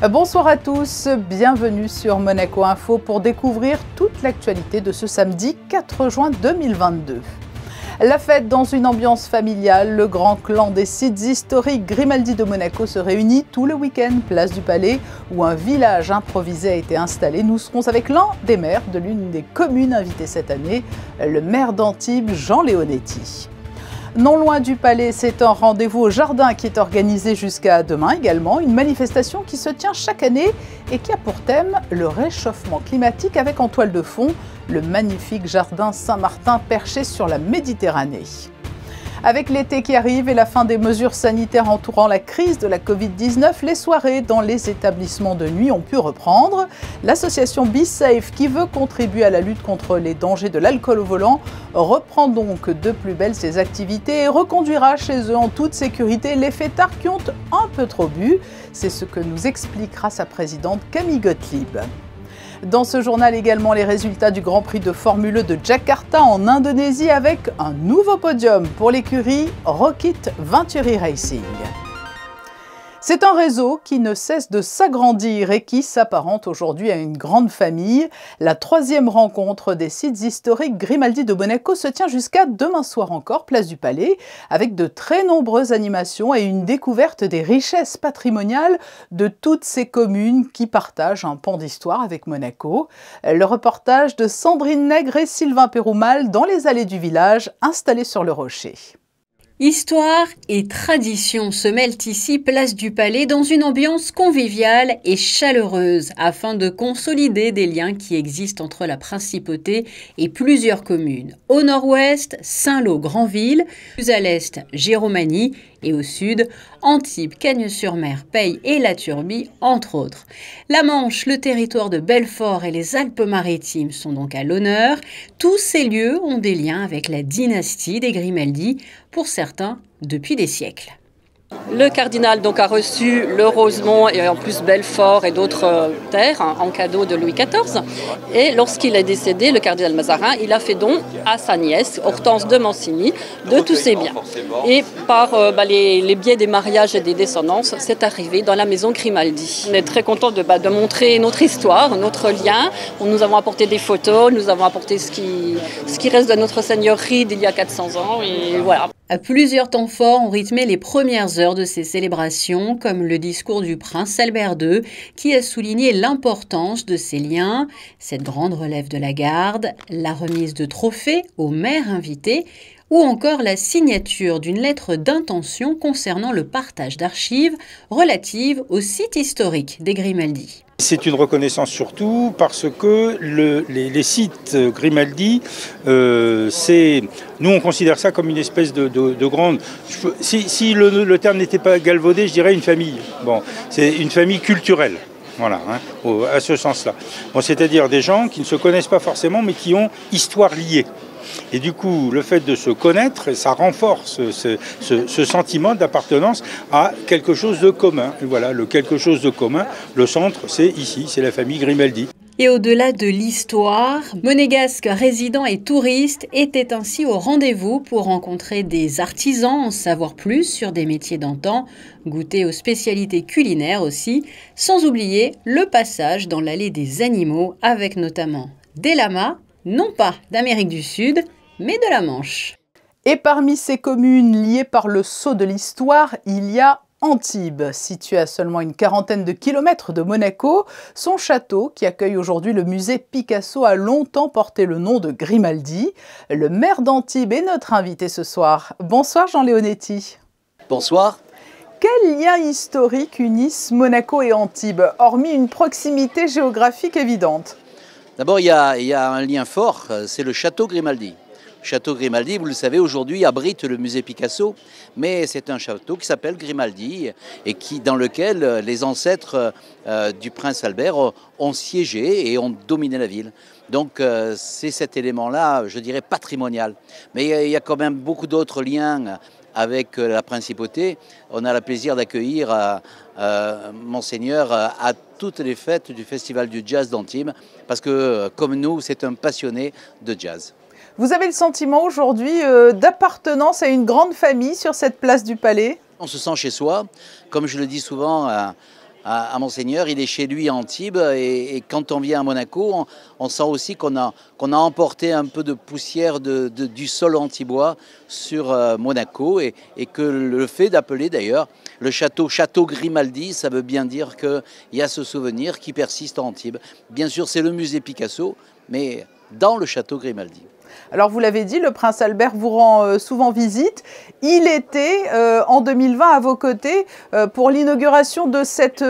Bonsoir à tous, bienvenue sur Monaco Info pour découvrir toute l'actualité de ce samedi 4 juin 2022. La fête dans une ambiance familiale, le grand clan des sites historiques Grimaldi de Monaco se réunit tout le week-end, place du Palais, où un village improvisé a été installé. Nous serons avec l'un des maires de l'une des communes invitées cette année, le maire d'Antibes, Jean Leonetti. Non loin du Palais, c'est un rendez-vous au jardin qui est organisé jusqu'à demain également. Une manifestation qui se tient chaque année et qui a pour thème le réchauffement climatique avec en toile de fond le magnifique jardin Saint-Martin perché sur la Méditerranée. Avec l'été qui arrive et la fin des mesures sanitaires entourant la crise de la Covid-19, les soirées dans les établissements de nuit ont pu reprendre. L'association Be Safe, qui veut contribuer à la lutte contre les dangers de l'alcool au volant, reprend donc de plus belle ses activités et reconduira chez eux en toute sécurité les fêtards qui ont un peu trop bu. C'est ce que nous expliquera sa présidente Camille Gottlieb. Dans ce journal également, les résultats du Grand Prix de Formule E de Jakarta en Indonésie avec un nouveau podium pour l'écurie Rocket Venturi Racing. C'est un réseau qui ne cesse de s'agrandir et qui s'apparente aujourd'hui à une grande famille. La troisième rencontre des sites historiques Grimaldi de Monaco se tient jusqu'à demain soir encore, place du Palais, avec de très nombreuses animations et une découverte des richesses patrimoniales de toutes ces communes qui partagent un pan d'histoire avec Monaco. Le reportage de Sandrine Nègre et Sylvain Péroumal dans les allées du village installé sur le rocher. Histoire et tradition se mêlent ici, place du Palais, dans une ambiance conviviale et chaleureuse, afin de consolider des liens qui existent entre la principauté et plusieurs communes. Au nord-ouest, Saint-Lô-Granville, plus à l'est, Giromagny, et au sud, Antibes, Cagnes-sur-Mer, Peille et La Turbie, entre autres. La Manche, le territoire de Belfort et les Alpes-Maritimes sont donc à l'honneur. Tous ces lieux ont des liens avec la dynastie des Grimaldi, pour certains depuis des siècles. Le cardinal donc a reçu le Rosemont et en plus Belfort et d'autres terres en cadeau de Louis XIV. Et lorsqu'il est décédé, le cardinal Mazarin, il a fait don à sa nièce, Hortense de Mancini, de tous ses biens. Et par les biais des mariages et des descendances, c'est arrivé dans la maison Grimaldi. On est très content de montrer notre histoire, notre lien. Nous avons apporté des photos, nous avons apporté ce qui reste de notre seigneurie d'il y a 400 ans. Et voilà. Plusieurs temps forts ont rythmé les premières heures de ces célébrations, comme le discours du prince Albert II, qui a souligné l'importance de ces liens, cette grande relève de la garde, la remise de trophées aux maires invités, ou encore la signature d'une lettre d'intention concernant le partage d'archives relatives au site historique des Grimaldi. C'est une reconnaissance surtout parce que les sites Grimaldi, nous on considère ça comme une espèce de grande... Si le terme n'était pas galvaudé, je dirais une famille. Bon, c'est une famille culturelle. Voilà, à ce sens-là. Bon, c'est-à-dire des gens qui ne se connaissent pas forcément, mais qui ont histoire liée. Et du coup, le fait de se connaître, ça renforce ce sentiment d'appartenance à quelque chose de commun. Et voilà, le quelque chose de commun, le centre, c'est ici, c'est la famille Grimaldi. Et au-delà de l'histoire, monégasques résidents et touristes étaient ainsi au rendez-vous pour rencontrer des artisans, en savoir plus sur des métiers d'antan, goûter aux spécialités culinaires aussi, sans oublier le passage dans l'allée des animaux avec notamment des lamas, non pas d'Amérique du Sud, mais de la Manche. Et parmi ces communes liées par le sceau de l'histoire, il y a Antibes, situé à seulement une quarantaine de kilomètres de Monaco. Son château, qui accueille aujourd'hui le musée Picasso, a longtemps porté le nom de Grimaldi. Le maire d'Antibes est notre invité ce soir. Bonsoir Jean Leonetti. Bonsoir. Quels liens historiques unissent Monaco et Antibes, hormis une proximité géographique évidente? D'abord, il y a un lien fort, c'est le château Grimaldi. Le château Grimaldi, vous le savez, aujourd'hui abrite le musée Picasso, mais c'est un château qui s'appelle Grimaldi et dans lequel les ancêtres du prince Albert ont siégé et ont dominé la ville. Donc c'est cet élément-là, je dirais, patrimonial. Mais il y a quand même beaucoup d'autres liens avec la principauté. On a le plaisir d'accueillir Monseigneur à toutes les fêtes du Festival du Jazz d'Antibes, parce que, comme nous, c'est un passionné de jazz. Vous avez le sentiment aujourd'hui d'appartenance à une grande famille sur cette place du Palais? On se sent chez soi. Comme je le dis souvent, à Monseigneur, il est chez lui à Antibes et quand on vient à Monaco, on sent aussi qu'on a emporté un peu de poussière du sol antibois sur Monaco et que le fait d'appeler d'ailleurs le château Grimaldi, ça veut bien dire qu'il y a ce souvenir qui persiste à Antibes. Bien sûr, c'est le musée Picasso, mais dans le château Grimaldi. Alors vous l'avez dit, le prince Albert vous rend souvent visite. Il était en 2020 à vos côtés pour l'inauguration de cette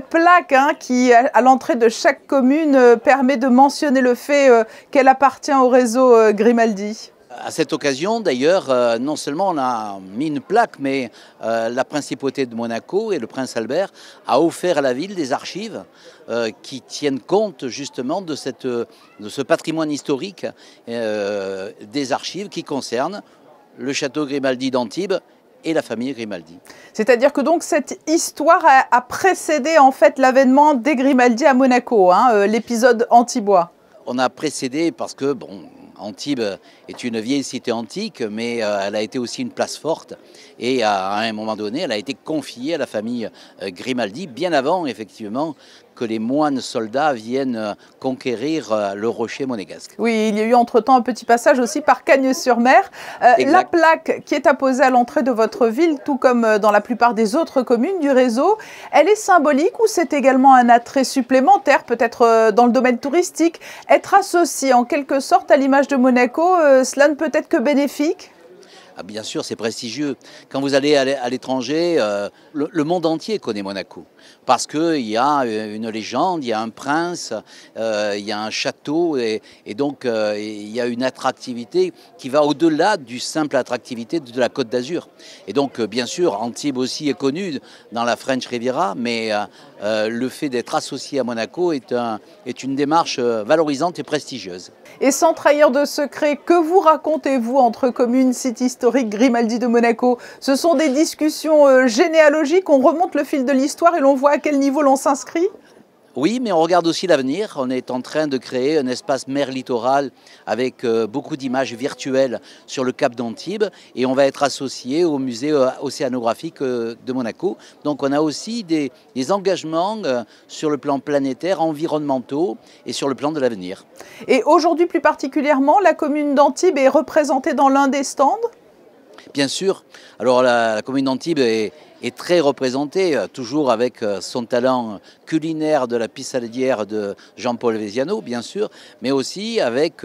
plaque qui, à l'entrée de chaque commune, permet de mentionner le fait qu'elle appartient au réseau Grimaldi. À cette occasion, d'ailleurs, non seulement on a mis une plaque, mais la principauté de Monaco et le prince Albert a offert à la ville des archives qui tiennent compte justement de ce patrimoine historique, des archives qui concernent le château Grimaldi d'Antibes et la famille Grimaldi. C'est-à-dire que donc cette histoire a précédé en fait l'avènement des Grimaldi à Monaco, l'épisode antibois. On a précédé parce que, bon, Antibes est une vieille cité antique, mais elle a été aussi une place forte. Et à un moment donné, elle a été confiée à la famille Grimaldi, bien avant, effectivement, que les moines soldats viennent conquérir le rocher monégasque. Oui, il y a eu entre-temps un petit passage aussi par Cagnes-sur-Mer. La plaque qui est apposée à l'entrée de votre ville, tout comme dans la plupart des autres communes du réseau, elle est symbolique ou c'est également un attrait supplémentaire, peut-être dans le domaine touristique? Être associé en quelque sorte à l'image de Monaco, cela ne peut être que bénéfique? Bien sûr, c'est prestigieux. Quand vous allez à l'étranger, le monde entier connaît Monaco. Parce qu'il y a une légende, il y a un prince, il y a un château et donc il y a une attractivité qui va au-delà du simple attractivité de la Côte d'Azur. Et donc bien sûr, Antibes aussi est connu dans la French Riviera, mais le fait d'être associé à Monaco est une démarche valorisante et prestigieuse. Et sans trahir de secret, que vous racontez-vous entre communes, sites historiques, Grimaldi de Monaco? Ce sont des discussions généalogiques, on remonte le fil de l'histoire et l'on voit à quel niveau l'on s'inscrit? Oui, mais on regarde aussi l'avenir. On est en train de créer un espace mer littoral avec beaucoup d'images virtuelles sur le cap d'Antibes et on va être associé au musée océanographique de Monaco. Donc on a aussi des engagements sur le plan planétaire, environnementaux et sur le plan de l'avenir. Et aujourd'hui plus particulièrement, la commune d'Antibes est représentée dans l'un des stands? Bien sûr. Alors la commune d'Antibes est très représentée, toujours avec son talent culinaire de la pissaladière de Jean-Paul Véziano, bien sûr, mais aussi avec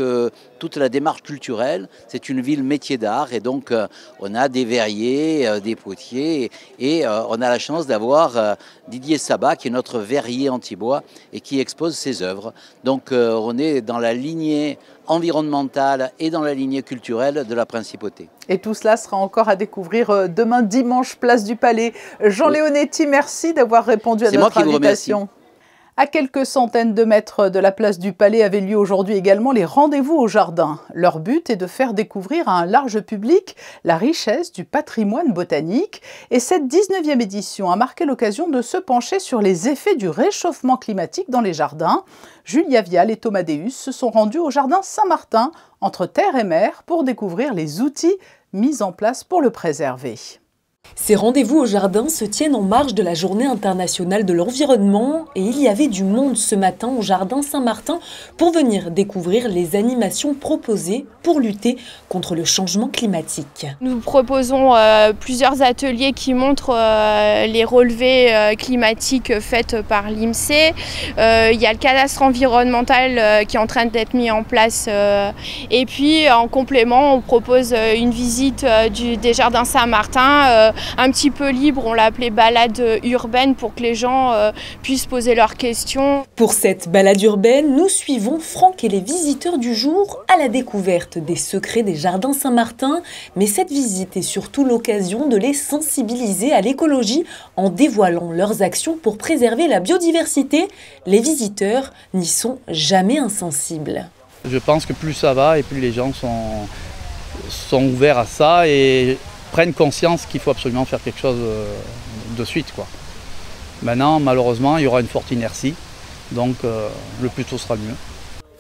toute la démarche culturelle. C'est une ville métier d'art et donc on a des verriers, des potiers et on a la chance d'avoir Didier Sabat qui est notre verrier antibois et qui expose ses œuvres. Donc on est dans la lignée environnementale et dans la lignée culturelle de la Principauté. Et tout cela sera encore à découvrir demain dimanche, place du Palais. Jean Leonetti, merci d'avoir répondu à notre invitation. À quelques centaines de mètres de la place du Palais avaient lieu aujourd'hui également les rendez-vous au jardin. Leur but est de faire découvrir à un large public la richesse du patrimoine botanique. Et cette 19e édition a marqué l'occasion de se pencher sur les effets du réchauffement climatique dans les jardins. Julia Vial et Thomas Deus se sont rendus au jardin Saint-Martin, entre terre et mer, pour découvrir les outils mis en place pour le préserver. Ces rendez-vous au jardin se tiennent en marge de la Journée internationale de l'environnement et il y avait du monde ce matin au jardin Saint-Martin pour venir découvrir les animations proposées pour lutter contre le changement climatique. Nous proposons plusieurs ateliers qui montrent les relevés climatiques faits par l'INSEE. Il y a le cadastre environnemental qui est en train d'être mis en place et puis en complément on propose une visite des jardins Saint-Martin un petit peu libre, on l'a appelé balade urbaine pour que les gens puissent poser leurs questions. Pour cette balade urbaine, nous suivons Franck et les visiteurs du jour à la découverte des secrets des jardins Saint-Martin. Mais cette visite est surtout l'occasion de les sensibiliser à l'écologie en dévoilant leurs actions pour préserver la biodiversité. Les visiteurs n'y sont jamais insensibles. Je pense que plus ça va et plus les gens sont ouverts à ça et prennent conscience qu'il faut absolument faire quelque chose de suite, quoi. Maintenant, malheureusement, il y aura une forte inertie, donc le plus tôt sera le mieux.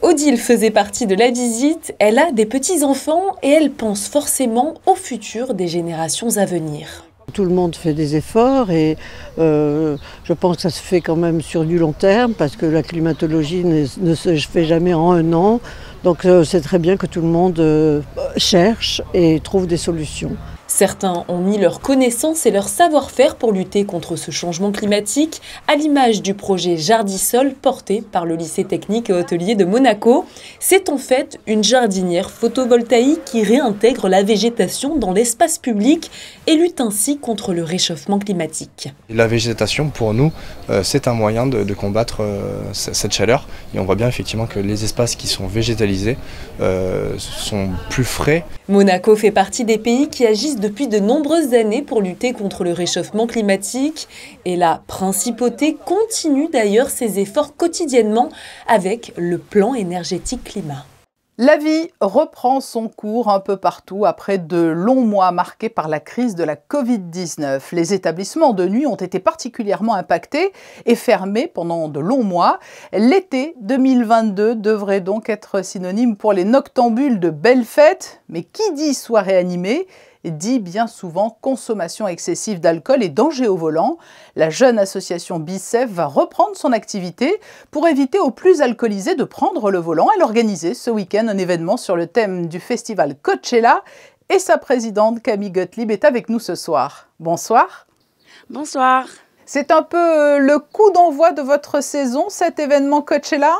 Odile faisait partie de la visite, elle a des petits-enfants et elle pense forcément au futur des générations à venir. Tout le monde fait des efforts et je pense que ça se fait quand même sur du long terme parce que la climatologie ne se fait jamais en un an. Donc c'est très bien que tout le monde cherche et trouve des solutions. Certains ont mis leur connaissance et leur savoir-faire pour lutter contre ce changement climatique, à l'image du projet Jardisol porté par le lycée technique et hôtelier de Monaco. C'est en fait une jardinière photovoltaïque qui réintègre la végétation dans l'espace public et lutte ainsi contre le réchauffement climatique. La végétation, pour nous, c'est un moyen de combattre cette chaleur. Et on voit bien effectivement que les espaces qui sont végétalisés sont plus frais. Monaco fait partie des pays qui agissent depuis de nombreuses années pour lutter contre le réchauffement climatique. Et la principauté continue d'ailleurs ses efforts quotidiennement avec le plan énergétique climat. La vie reprend son cours un peu partout après de longs mois marqués par la crise de la Covid-19. Les établissements de nuit ont été particulièrement impactés et fermés pendant de longs mois. L'été 2022 devrait donc être synonyme pour les noctambules de belles fêtes. Mais qui dit soirée animée dit bien souvent consommation excessive d'alcool et danger au volant. La jeune association Bicef va reprendre son activité pour éviter aux plus alcoolisés de prendre le volant. Elle organise ce week-end un événement sur le thème du festival Coachella et sa présidente Camille Gottlieb est avec nous ce soir. Bonsoir. Bonsoir. C'est un peu le coup d'envoi de votre saison, cet événement Coachella ?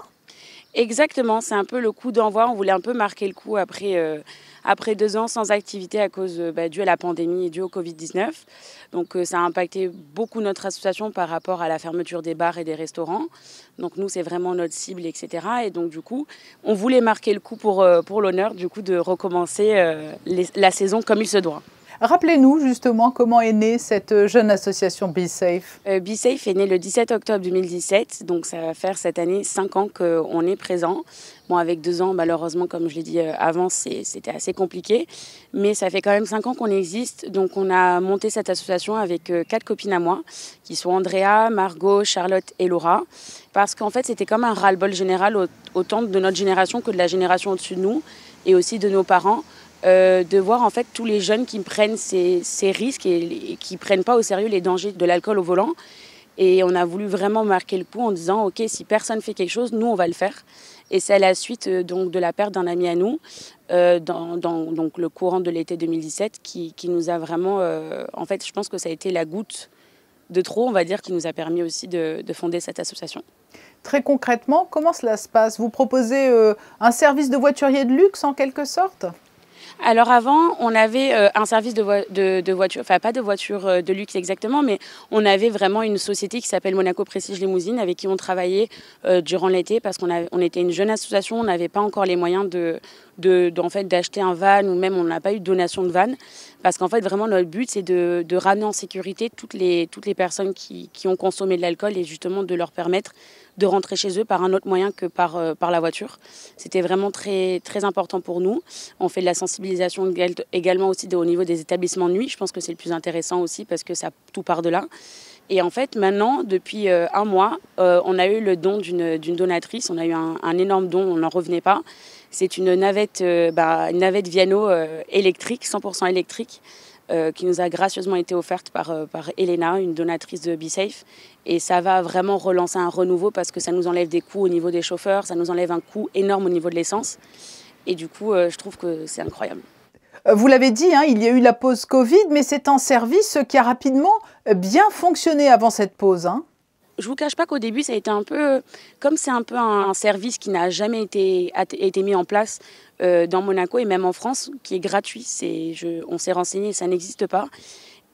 Exactement, c'est un peu le coup d'envoi. On voulait un peu marquer le coup après 2 ans sans activité à cause dû à la pandémie et dû au Covid-19. Donc ça a impacté beaucoup notre association par rapport à la fermeture des bars et des restaurants. Donc nous, c'est vraiment notre cible, etc. Et donc du coup, on voulait marquer le coup pour l'honneur du coup de recommencer la saison comme il se doit. Rappelez-nous justement comment est née cette jeune association Bicef. Bicef est née le 17 octobre 2017, donc ça va faire cette année 5 ans qu'on est présent. Bon, avec 2 ans, malheureusement, comme je l'ai dit avant, c'était assez compliqué. Mais ça fait quand même 5 ans qu'on existe. Donc on a monté cette association avec 4 copines à moi, qui sont Andrea, Margot, Charlotte et Laura. Parce qu'en fait, c'était comme un ras-le-bol général, autant de notre génération que de la génération au-dessus de nous, et aussi de nos parents. De voir en fait tous les jeunes qui prennent ces risques et qui ne prennent pas au sérieux les dangers de l'alcool au volant. Et on a voulu vraiment marquer le coup en disant « Ok, si personne fait quelque chose, nous, on va le faire ». Et c'est à la suite donc, de la perte d'un ami à nous, dans donc, le courant de l'été 2017, qui nous a vraiment... en fait, je pense que ça a été la goutte de trop, on va dire, qui nous a permis aussi de fonder cette association. Très concrètement, comment cela se passe? Vous proposez un service de voiturier de luxe en quelque sorte? Alors avant, on avait un service de voiture, enfin pas de voiture de luxe exactement, mais on avait vraiment une société qui s'appelle Monaco Prestige Limousine avec qui on travaillait durant l'été parce qu'on était une jeune association, on n'avait pas encore les moyens en fait, d'acheter un van ou même on n'a pas eu de donation de van parce qu'en fait vraiment notre but c'est de ramener en sécurité toutes les personnes qui ont consommé de l'alcool et justement de leur permettre de rentrer chez eux par un autre moyen que par la voiture. C'était vraiment très, très important pour nous. On fait de la sensibilisation également aussi au niveau des établissements de nuit. Je pense que c'est le plus intéressant aussi parce que ça tout part de là. Et en fait, maintenant, depuis 1 mois, on a eu le don d'une donatrice. On a eu un énorme don, on n'en revenait pas. C'est une navette Viano électrique, 100% électrique, qui nous a gracieusement été offerte par Elena, une donatrice de Bicef. Et ça va vraiment relancer un renouveau parce que ça nous enlève des coûts au niveau des chauffeurs, ça nous enlève un coût énorme au niveau de l'essence. Et du coup, je trouve que c'est incroyable. Vous l'avez dit, il y a eu la pause Covid, mais c'est un service qui a rapidement bien fonctionné avant cette pause. Je ne vous cache pas qu'au début, ça a été un peu, comme c'est un peu un service qui n'a jamais été mis en place dans Monaco et même en France, qui est gratuit. On s'est renseigné, ça n'existe pas.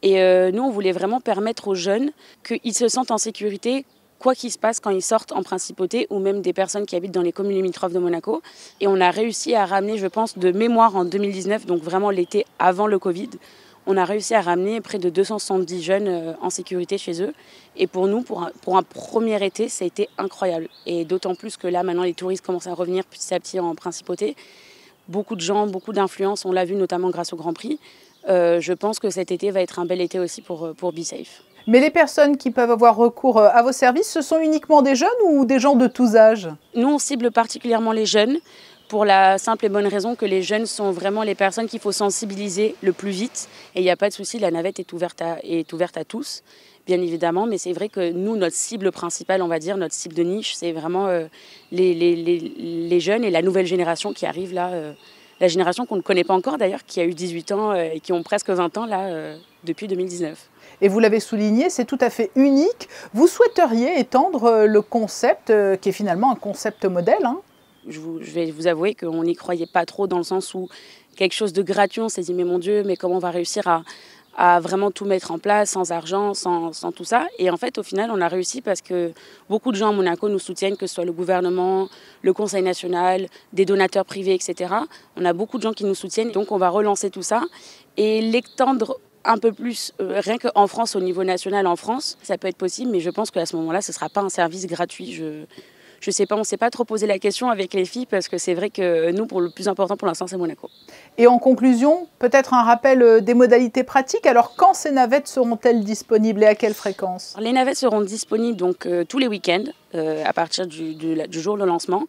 Et nous, on voulait vraiment permettre aux jeunes qu'ils se sentent en sécurité, quoi qu'il se passe quand ils sortent en principauté ou même des personnes qui habitent dans les communes limitrophes de Monaco. Et on a réussi à ramener, je pense, de mémoire en 2019, donc vraiment l'été avant le Covid, on a réussi à ramener près de 270 jeunes en sécurité chez eux. Et pour nous, pour un premier été, ça a été incroyable. Et d'autant plus que là, maintenant, les touristes commencent à revenir petit à petit en principauté. Beaucoup de gens, beaucoup d'influence, on l'a vu notamment grâce au Grand Prix. Je pense que cet été va être un bel été aussi pour Bicef. Mais les personnes qui peuvent avoir recours à vos services, ce sont uniquement des jeunes ou des gens de tous âges? Nous, on cible particulièrement les jeunes. pour la simple et bonne raison que les jeunes sont vraiment les personnes qu'il faut sensibiliser le plus vite. Et il n'y a pas de souci, la navette est ouverte à tous, bien évidemment. Mais c'est vrai que nous, notre cible principale, on va dire, notre cible de niche, c'est vraiment les jeunes et la nouvelle génération qui arrive là. La génération qu'on ne connaît pas encore d'ailleurs, qui a eu 18 ans et qui ont presque 20 ans là depuis 2019. Et vous l'avez souligné, c'est tout à fait unique. Vous souhaiteriez étendre le concept, qui est finalement un concept modèle, hein? Je vais vous avouer qu'on n'y croyait pas trop dans le sens où quelque chose de gratuit, on s'est dit mais mon Dieu, mais comment on va réussir à vraiment tout mettre en place sans argent, sans tout ça. Et en fait, au final, on a réussi parce que beaucoup de gens à Monaco nous soutiennent, que ce soit le gouvernement, le Conseil national, des donateurs privés, etc. On a beaucoup de gens qui nous soutiennent, donc on va relancer tout ça et l'étendre un peu plus, rien qu'en France, au niveau national en France, ça peut être possible, mais je pense qu'à ce moment-là, ce ne sera pas un service gratuit. Je ne sais pas, on ne s'est pas trop posé la question avec les filles parce que c'est vrai que nous, pour le plus important pour l'instant, c'est Monaco. Et en conclusion, peut-être un rappel des modalités pratiques. Alors, quand ces navettes seront-elles disponibles et à quelle fréquence? Les navettes seront disponibles donc, tous les week-ends à partir du jour de lancement,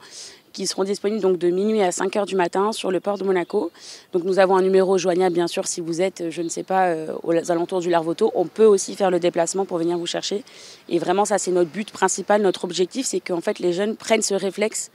qui seront disponibles donc de minuit à 5 h du matin sur le port de Monaco. Donc nous avons un numéro joignable, bien sûr, si vous êtes, je ne sais pas, aux alentours du Larvoto. On peut aussi faire le déplacement pour venir vous chercher. Et vraiment, ça, c'est notre but principal, notre objectif, c'est qu'en fait, les jeunes prennent ce réflexe,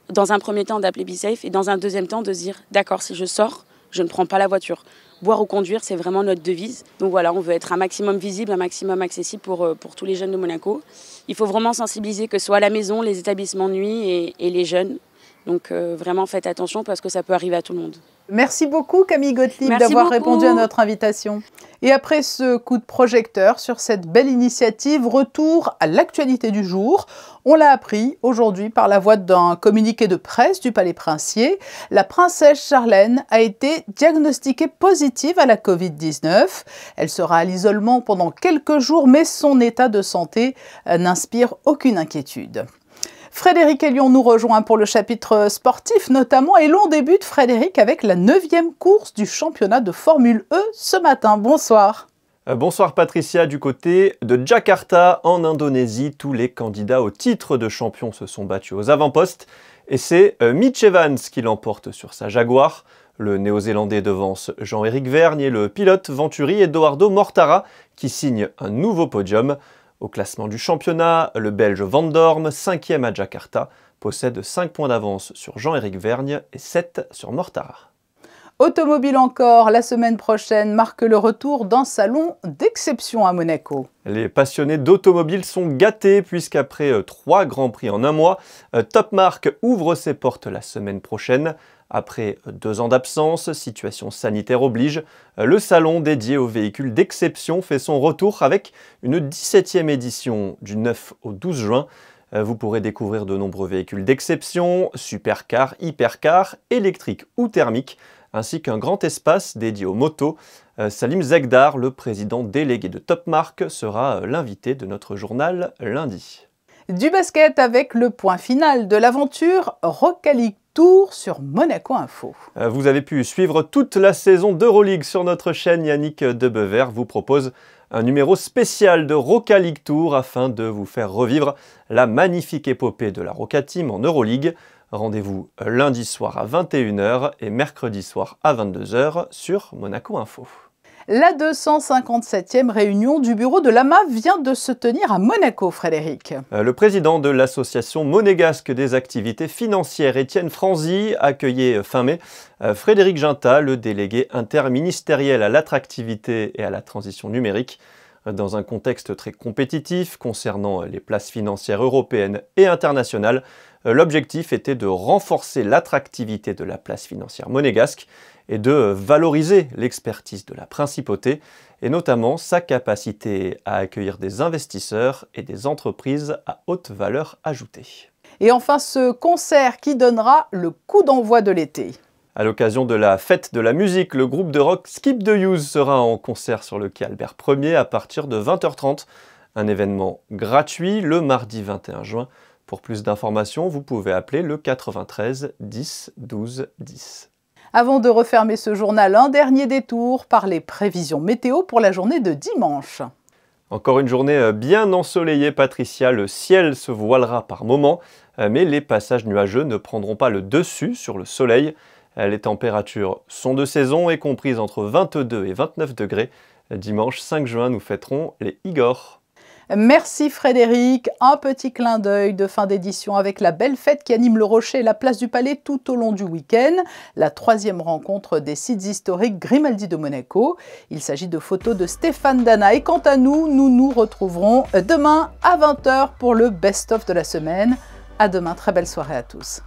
dans un premier temps, d'appeler BeSafe, et dans un deuxième temps, de se dire, d'accord, si je sors, je ne prends pas la voiture. Boire ou conduire, c'est vraiment notre devise. Donc voilà, on veut être un maximum visible, un maximum accessible pour tous les jeunes de Monaco. Il faut vraiment sensibiliser, que ce soit à la maison, les établissements de nuit et les jeunes. Donc vraiment, faites attention parce que ça peut arriver à tout le monde. Merci beaucoup Camille Gottlieb d'avoir répondu à notre invitation. Et après ce coup de projecteur sur cette belle initiative, retour à l'actualité du jour. On l'a appris aujourd'hui par la voie d'un communiqué de presse du Palais Princier. La princesse Charlène a été diagnostiquée positive à la Covid-19. Elle sera à l'isolement pendant quelques jours, mais son état de santé n'inspire aucune inquiétude. Frédéric Elion nous rejoint pour le chapitre sportif notamment, et l'on débute, Frédéric, avec la 9e course du championnat de Formule E ce matin. Bonsoir. Bonsoir Patricia, du côté de Jakarta, en Indonésie, tous les candidats au titre de champion se sont battus aux avant-postes, et c'est Mitch Evans qui l'emporte sur sa Jaguar. Le néo-zélandais devance Jean-Éric Vergne et le pilote Venturi Edoardo Mortara qui signe un nouveau podium. Au classement du championnat, le Belge Van Dorme, 5e à Jakarta, possède 5 points d'avance sur Jean-Éric Vergne et 7 sur Mortara. Automobile encore, la semaine prochaine marque le retour d'un salon d'exception à Monaco. Les passionnés d'automobile sont gâtés puisqu'après 3 grands prix en un mois, Top Marque ouvre ses portes la semaine prochaine. Après 2 ans d'absence, situation sanitaire oblige, le salon dédié aux véhicules d'exception fait son retour avec une 17e édition du 9 au 12 juin. Vous pourrez découvrir de nombreux véhicules d'exception, supercars, hypercars, électriques ou thermiques, ainsi qu'un grand espace dédié aux motos. Salim Zegdar, le président délégué de Top Marque, sera l'invité de notre journal lundi. Du basket avec le point final de l'aventure Rocalic Tour sur Monaco Info. Vous avez pu suivre toute la saison d'Euroleague sur notre chaîne. Yannick Debever vous propose un numéro spécial de Rocalic Tour afin de vous faire revivre la magnifique épopée de la Roca Team en Euroleague. Rendez-vous lundi soir à 21 h et mercredi soir à 22 h sur Monaco Info. La 257e réunion du bureau de l'AMA vient de se tenir à Monaco, Frédéric. Le président de l'association monégasque des activités financières, Étienne Franzy, accueillait fin mai Frédéric Ginta, le délégué interministériel à l'attractivité et à la transition numérique. Dans un contexte très compétitif concernant les places financières européennes et internationales, l'objectif était de renforcer l'attractivité de la place financière monégasque et de valoriser l'expertise de la principauté, et notamment sa capacité à accueillir des investisseurs et des entreprises à haute valeur ajoutée. Et enfin, ce concert qui donnera le coup d'envoi de l'été. À l'occasion de la fête de la musique, le groupe de rock Skip the Use sera en concert sur le quai Albert Ier à partir de 20 h 30. Un événement gratuit le mardi 21 juin. Pour plus d'informations, vous pouvez appeler le 93 10 12 10. Avant de refermer ce journal, un dernier détour par les prévisions météo pour la journée de dimanche. Encore une journée bien ensoleillée, Patricia. Le ciel se voilera par moments, mais les passages nuageux ne prendront pas le dessus sur le soleil. Les températures sont de saison et comprises entre 22 et 29 degrés. Dimanche 5 juin, nous fêterons les Igor. Merci Frédéric. Un petit clin d'œil de fin d'édition avec la belle fête qui anime le Rocher et la place du Palais tout au long du week-end. La 3e rencontre des sites historiques Grimaldi de Monaco. Il s'agit de photos de Stéphane Dana. Et quant à nous, nous nous retrouverons demain à 20 h pour le best-of de la semaine. À demain, très belle soirée à tous.